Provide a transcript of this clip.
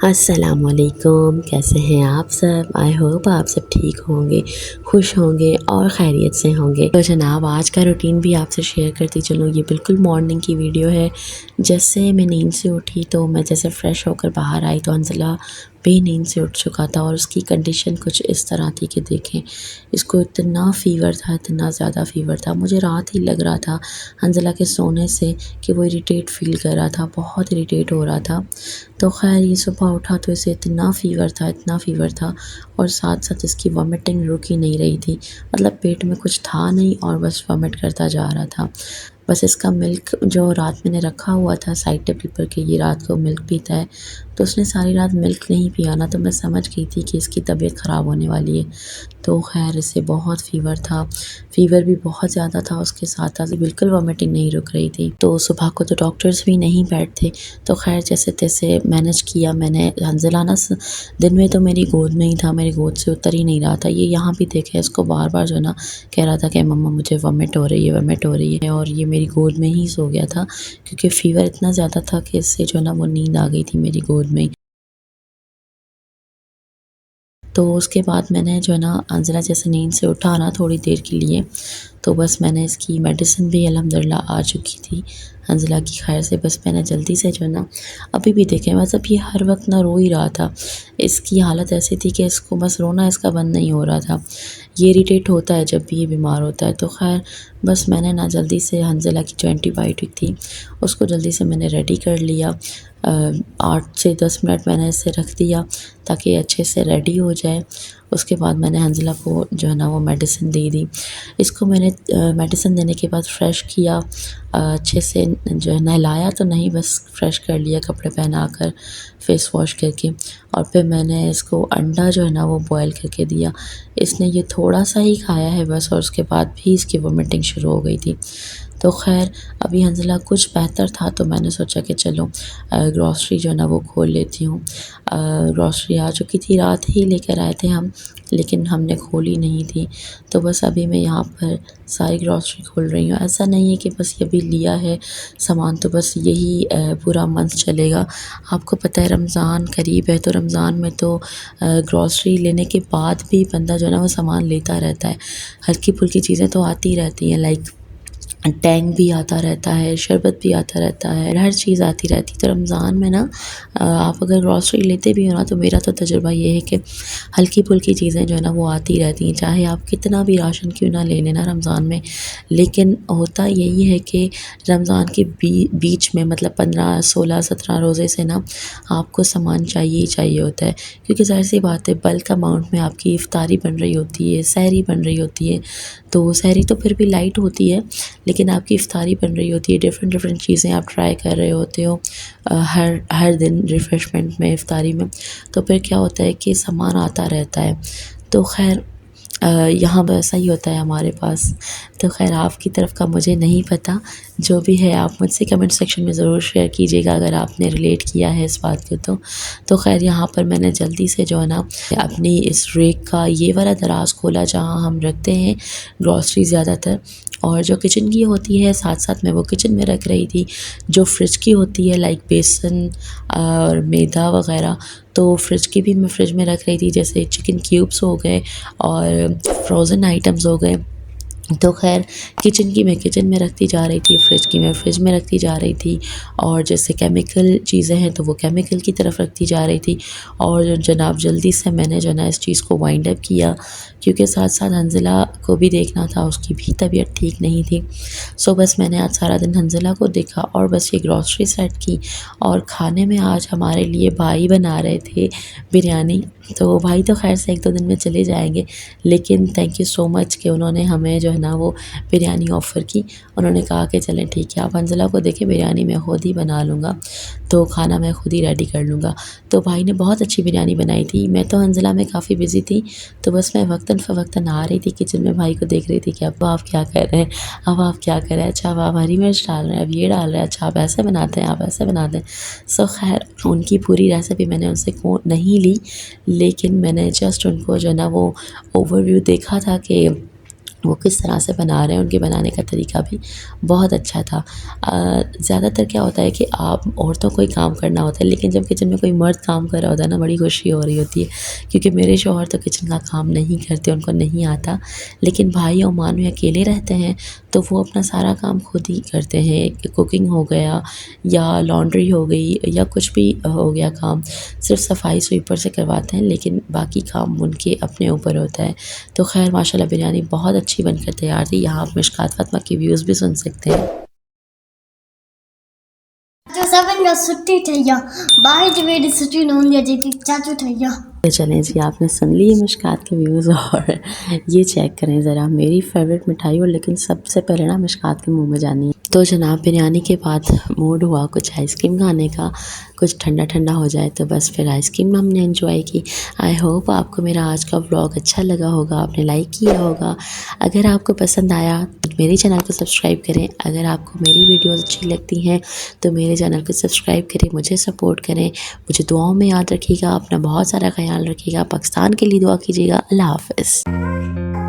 अस्सलामुअलैकुम, कैसे हैं आप सब। आई होप आप सब ठीक होंगे, खुश होंगे और खैरियत से होंगे। तो जनाब आज का रूटीन भी आपसे शेयर करती चलूँ। ये बिल्कुल मॉर्निंग की वीडियो है। जैसे मैं नींद से उठी तो मैं जैसे फ़्रेश होकर बाहर आई तो हंज़ला भी नींद से उठ चुका था और उसकी कंडीशन कुछ इस तरह थी कि देखें, इसको इतना फ़ीवर था, इतना ज़्यादा फ़ीवर था। मुझे रात ही लग रहा था हंज़ला के सोने से कि वो इरिटेट फ़ील कर रहा था, बहुत इरिटेट हो रहा था। तो ख़ैर ये सुबह उठा तो इसे इतना फ़ीवर था, इतना फ़ीवर था और साथ-साथ इसकी वॉमिटिंग रुक ही नहीं रही थी। मतलब पेट में कुछ था नहीं और बस वॉमिट करता जा रहा था। बस इसका मिल्क जो रात मैंने रखा हुआ था साइड टेबल पर कि ये रात को मिल्क पीता है, तो उसने सारी रात मिल्क नहीं पिया ना, तो मैं समझ गई थी कि इसकी तबीयत ख़राब होने वाली है। तो ख़ैर इसे बहुत फ़ीवर था, फ़ीवर भी बहुत ज़्यादा था, उसके साथ-साथ बिल्कुल वॉमिटिंग नहीं रुक रही थी। तो सुबह को तो डॉक्टर्स भी नहीं बैठते, तो ख़ैर जैसे-तैसे मैनेज किया मैंने। हंज़ला ना दिन में तो मेरी गोद में ही था, मेरी गोद से उतर ही नहीं रहा था। ये यहाँ भी देखें, इसको बार-बार जो है ना कह रहा था कि मम्मा मुझे वॉमिट हो रही है, वॉमिट हो रही है, और ये मेरी गोद में ही सो गया था क्योंकि फ़ीवर इतना ज़्यादा था कि इससे जो है ना वो नींद आ गई थी मेरी गोद में। तो उसके बाद मैंने जो है ना हंज़ला जैसे नींद से उठा ना थोड़ी देर के लिए, तो बस मैंने इसकी मेडिसिन भी अल्हम्दुलिल्लाह आ चुकी थी हंज़ला की खैर से। बस मैंने जल्दी से जो है ना, अभी भी देखें मतलब ये हर वक्त ना रो ही रहा था। इसकी हालत ऐसी थी कि इसको बस रोना इसका बंद नहीं हो रहा था। ये इरिटेट होता है जब भी ये बीमार होता है। तो खैर बस मैंने ना जल्दी से हंज़ला की जो एंटीबायोटिक थी उसको जल्दी से मैंने रेडी कर लिया। 8 से 10 मिनट मैंने इसे रख दिया ताकि अच्छे से रेडी हो जाए। उसके बाद मैंने हंज़ला को जो है ना वो मेडिसिन दे दी। इसको मैंने मेडिसिन देने के बाद फ्रेश किया, अच्छे से जो है नहलाया तो नहीं, बस फ्रेश कर लिया कपड़े पहनाकर, फ़ेस वॉश करके, और फिर मैंने इसको अंडा जो है ना वो बॉयल करके दिया। इसने ये थोड़ा-सा ही खाया है बस, और उसके बाद भी इसकी वॉमिटिंग शुरू हो गई थी। तो ख़ैर अभी हंज़ला कुछ बेहतर था तो मैंने सोचा कि चलो ग्रॉसरी जो है ना वो खोल लेती हूँ। ग्रॉसरी आ चुकी थी, रात ही लेकर आए थे हम, लेकिन हमने खोली नहीं थी। तो बस अभी मैं यहाँ पर सारी ग्रॉसरी खोल रही हूँ। ऐसा नहीं है कि बस ये अभी लिया है सामान तो बस यही पूरा मंथ चलेगा। आपको पता है रमज़ान करीब है, तो रमज़ान में तो ग्रॉसरी लेने के बाद भी बंदा जो है ना वो सामान लेता रहता है। हल्की-फुल्की चीज़ें तो आती रहती हैं, लाइक टैंग भी आता रहता है, शरबत भी आता रहता है, हर चीज़ आती रहती है। तो रमज़ान में ना आप अगर ग्रॉसरी लेते भी हो ना, तो मेरा तो तजुर्बा ये है कि हल्की-फुल्की चीज़ें जो है ना वो आती रहती हैं, चाहे आप कितना भी राशन क्यों ना ले लेना रमज़ान में। लेकिन होता यही है कि रमज़ान के बीच में मतलब 15, 16, 17 रोज़े से ना आपको सामान चाहिए ही चाहिए होता है, क्योंकि ज़ाहिर-सी बात है बल्क अमाउंट में आपकी इफ्तारी बन रही होती है, सहरी बन रही होती है। तो सहरी तो फिर भी लाइट होती है, लेकिन आपकी इफ्तारी बन रही होती है, डिफ़रेंट चीज़ें आप ट्राई कर रहे होते हो हर हर दिन रिफ़्रेशमेंट में, इफ्तारी में। तो फिर क्या होता है कि सामान आता रहता है। तो ख़ैर यहाँ वैसा ही होता है हमारे पास। तो ख़ैर आपकी तरफ का मुझे नहीं पता, जो भी है आप मुझसे कमेंट सेक्शन में ज़रूर शेयर कीजिएगा अगर आपने रिलेट किया है इस बात को तो। तो ख़ैर यहाँ पर मैंने जल्दी से जो है ना अपनी इस रेक का ये वाला दराज़ खोला जहाँ हम रखते हैं ग्रॉसरी ज़्यादातर, और जो किचन की होती है साथ-साथ मैं वो किचन में रख रही थी। जो फ्रिज की होती है लाइक बेसन और मैदा वग़ैरह, तो फ्रिज की भी मैं फ्रिज में रख रही थी, जैसे चिकन क्यूब्स हो गए और फ्रोज़न आइटम्स हो गए। तो ख़ैर किचन की मैं किचन में रखती जा रही थी, फ्रिज की मैं फ्रिज में रखती जा रही थी, और जैसे केमिकल चीज़ें हैं तो वो केमिकल की तरफ रखती जा रही थी। और जनाब जल्दी से मैंने जो है ना इस चीज़ को वाइंड अप किया, क्योंकि साथ-साथ हंज़ला को भी देखना था, उसकी भी तबीयत ठीक नहीं थी। सो बस मैंने आज सारा दिन हंज़ला को देखा और बस ये ग्रॉसरी सेट की, और खाने में आज हमारे लिए भाई बना रहे थे बिरयानी। तो भाई तो ख़ैर से 1-2 दिन में चले जाएँगे, लेकिन थैंक यू सो मच कि उन्होंने हमें जो है ना वो बिरयानी ऑफ़र की। उन्होंने कहा कि चलें ठीक है, आप हंज़ला को देखें, बिरयानी मैं खुद ही बना लूँगा, तो खाना मैं खुद ही रेडी कर लूँगा। तो भाई ने बहुत अच्छी बिरयानी बनाई थी। मैं तो हंज़ला में काफ़ी बिज़ी थी, तो बस मैं वक्तन-फ़वक्तन आ रही थी किचन में, भाई को देख रही थी कि अब आप क्या कर रहे हैं, अब आप क्या कर रहे हैं, अच्छा अब आप हरी मिर्च डाल रहे हैं, अब ये डाल रहे हैं, अच्छा आप ऐसे बनाते हैं, आप ऐसे बनाते हैं। सो ख़ैर उनकी पूरी रेसिपी मैंने उनसे को नहीं ली, लेकिन मैंने जस्ट उनको जो है ना वो ओवरव्यू देखा था कि वो किस तरह से बना रहे हैं, उनके बनाने का तरीका भी बहुत अच्छा था। ज़्यादातर क्या होता है कि आप औरतों को ही काम करना होता है, लेकिन जब किचन में कोई मर्द काम कर रहा होता है ना, बड़ी खुशी हो रही होती है। क्योंकि मेरे शौहर तो किचन का काम नहीं करते, उनको नहीं आता, लेकिन भाई और मानू अकेले रहते हैं तो वो अपना सारा काम खुद ही करते हैं। कुकिंग हो गया या लॉन्ड्री हो गई या कुछ भी हो गया काम, सिर्फ सफाई स्वीपर से करवाते हैं, लेकिन बाकी काम उनके अपने ऊपर होता है। तो खैर माशाल्लाह बिरयानी बहुत अच्छी बनकर तैयार थी। यहाँ आप मिशकात फ़ातिमा की व्यूज़ भी सुन सकते हैं। चाचा छुट्टी थैया बाहर जवेरी छुट्टी नौंदिया जेती चाचू थैया। तो चलें जी, आपने सुन लिए मिशकात के व्यूज़ और ये चेक करें ज़रा मेरी फेवरेट मिठाई, और लेकिन सबसे पहले ना मिशकात के मुंह में जानी है। तो जनाब बिरयानी के बाद मूड हुआ कुछ आइसक्रीम खाने का, कुछ ठंडा ठंडा हो जाए तो बस फिर आइसक्रीम हमने एंजॉय की। आई होप आपको मेरा आज का व्लॉग अच्छा लगा होगा, आपने लाइक किया होगा। अगर आपको पसंद आया तो मेरे चैनल को सब्सक्राइब करें। अगर आपको मेरी वीडियोस अच्छी लगती हैं तो मेरे चैनल को सब्सक्राइब करें, मुझे सपोर्ट करें, मुझे दुआओं में याद रखिएगा। अपना बहुत सारा ख्याल रखिएगा। पाकिस्तान के लिए दुआ कीजिएगा। अल्लाह हाफ़िज़।